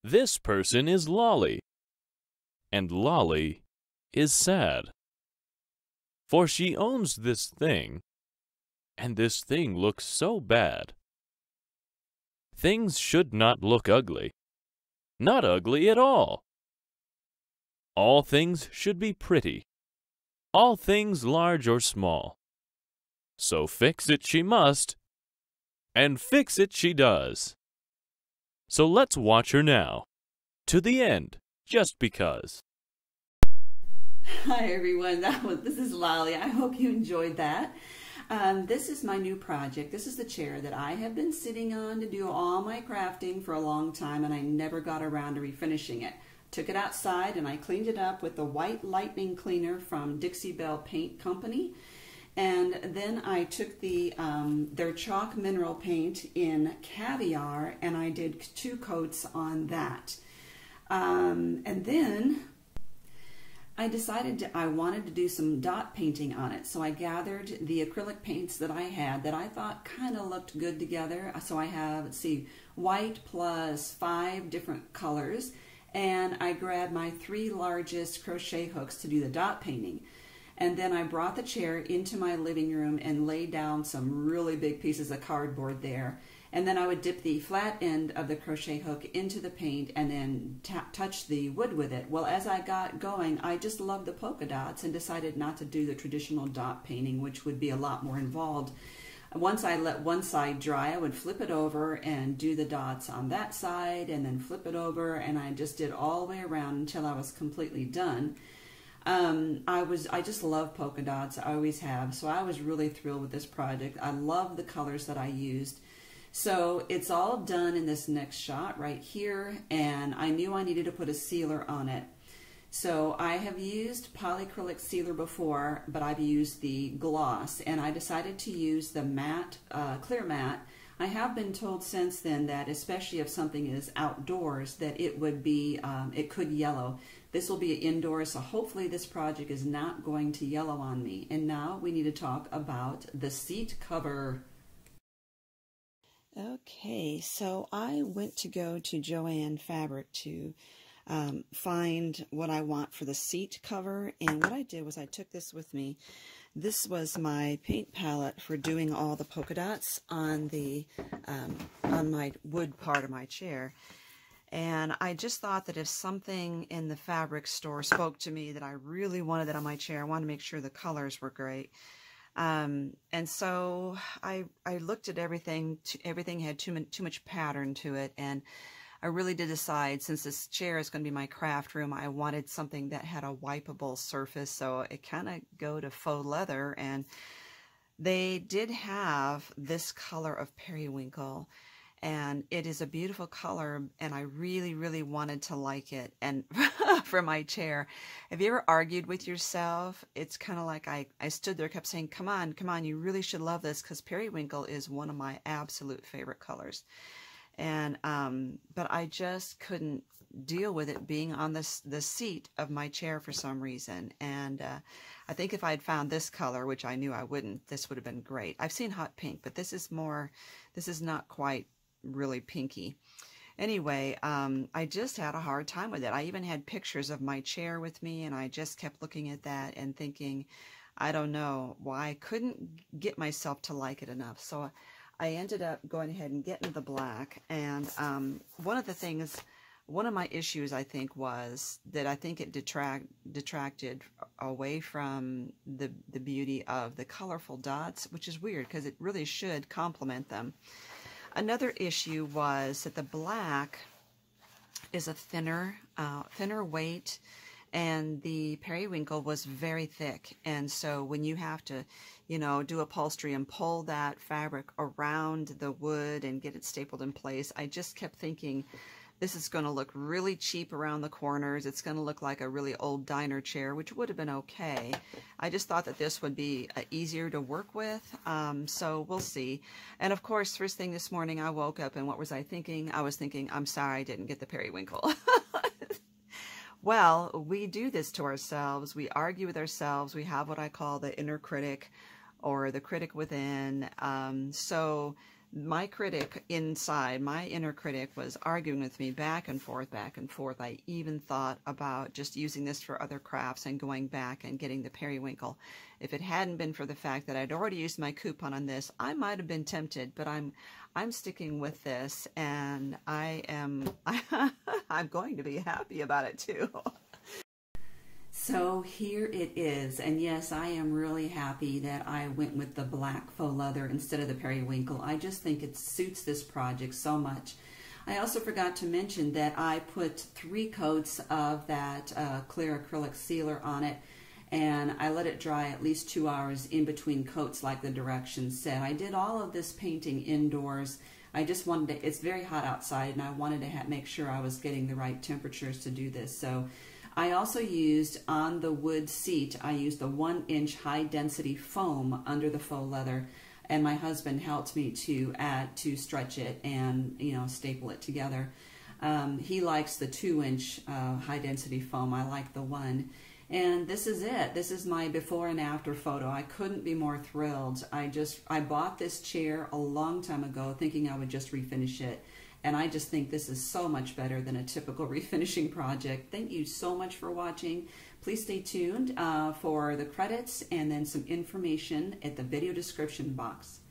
This person is Lolly, and Lolly is sad. For she owns this thing, and this thing looks so bad. Things should not look ugly. Not ugly at all. All things should be pretty. All things large or small. So fix it she must, and fix it she does. So let's watch her now, to the end, just because. Hi everyone, this is Lolly. I hope you enjoyed that. This is my new project. This is the chair that I have been sitting on to do all my crafting for a long time, and I never got around to refinishing it. Took it outside and I cleaned it up with the white lightning cleaner from Dixie Belle Paint Company. And then I took their chalk mineral paint in caviar and I did 2 coats on that. And then I decided I wanted to do some dot painting on it. So I gathered the acrylic paints that I had that I thought kind of looked good together. So I have, let's see, white plus 5 different colors. And I grabbed my 3 largest crochet hooks to do the dot painting. And then I brought the chair into my living room and laid down some really big pieces of cardboard there. And then I would dip the flat end of the crochet hook into the paint and then touch the wood with it. Well, as I got going, I just loved the polka dots and decided not to do the traditional dot painting, which would be a lot more involved. Once I let one side dry, I would flip it over and do the dots on that side and then flip it over, and I just did all the way around until I was completely done. I just love polka dots. I always have. So I was really thrilled with this project. I love the colors that I used. So it's all done in this next shot right here, and I knew I needed to put a sealer on it. So I have used polyacrylic sealer before, but I've used the gloss, and I decided to use the matte, clear matte. I have been told since then that especially if something is outdoors that it would be, it could yellow. This will be indoors, so hopefully this project is not going to yellow on me. And now we need to talk about the seat cover. Okay, so I went to go to Joann Fabric to find what I want for the seat cover, and what I did was I took this with me. This was my paint palette for doing all the polka dots on the on my wood part of my chair. And I just thought that if something in the fabric store spoke to me that I really wanted that on my chair, I wanted to make sure the colors were great. And so I looked at everything. Everything had too much pattern to it, and I really did decide, since this chair is going to be my craft room, I wanted something that had a wipeable surface, so it kind of go to faux leather. And they did have this color of periwinkle, and it is a beautiful color, and I really, really wanted to like it. And for my chair, have you ever argued with yourself? It's kind of like I stood there, kept saying, come on, you really should love this, because periwinkle is one of my absolute favorite colors. And but I just couldn't deal with it being on the seat of my chair for some reason. And I think if I had found this color, which I knew I wouldn't, this would have been great. I've seen hot pink, but this is not quite really pinky. Anyway, I just had a hard time with it. I even had pictures of my chair with me, and I just kept looking at that and thinking, I don't know why I couldn't get myself to like it enough. So I ended up going ahead and getting the black. And one of my issues, I think, was that I think it detracted away from the beauty of the colorful dots, which is weird because it really should complement them. Another issue was that the black is a thinner weight, and the periwinkle was very thick. And so when you have to, do upholstery and pull that fabric around the wood and get it stapled in place, I just kept thinking, this is going to look really cheap around the corners. It's going to look like a really old diner chair, which would have been okay. I just thought that this would be easier to work with, so we'll see. And of course, first thing this morning, I woke up, and what was I thinking? I was thinking, I'm sorry I didn't get the periwinkle. Well, we do this to ourselves. We argue with ourselves. We have what I call the inner critic, or the critic within. So my critic inside, my inner critic, was arguing with me back and forth, back and forth. I even thought about just using this for other crafts and going back and getting the periwinkle. If it hadn't been for the fact that I'd already used my coupon on this, I might have been tempted, but I'm sticking with this, and I'm going to be happy about it too. So here it is, and yes, I am really happy that I went with the black faux leather instead of the periwinkle. I just think it suits this project so much. I also forgot to mention that I put 3 coats of that clear acrylic sealer on it, and I let it dry at least 2 hours in between coats like the directions said. I did all of this painting indoors. I just wanted to, it's very hot outside, and I wanted to make sure I was getting the right temperatures to do this. So I also used, on the wood seat, I used the 1-inch high density foam under the faux leather, and my husband helped me to stretch it and, you know, staple it together. He likes the 2-inch high density foam. I like the 1. And this is it. This is my before and after photo. I couldn't be more thrilled. I bought this chair a long time ago thinking I would just refinish it. And I just think this is so much better than a typical refinishing project. Thank you so much for watching. Please stay tuned for the credits and then some information at the video description box.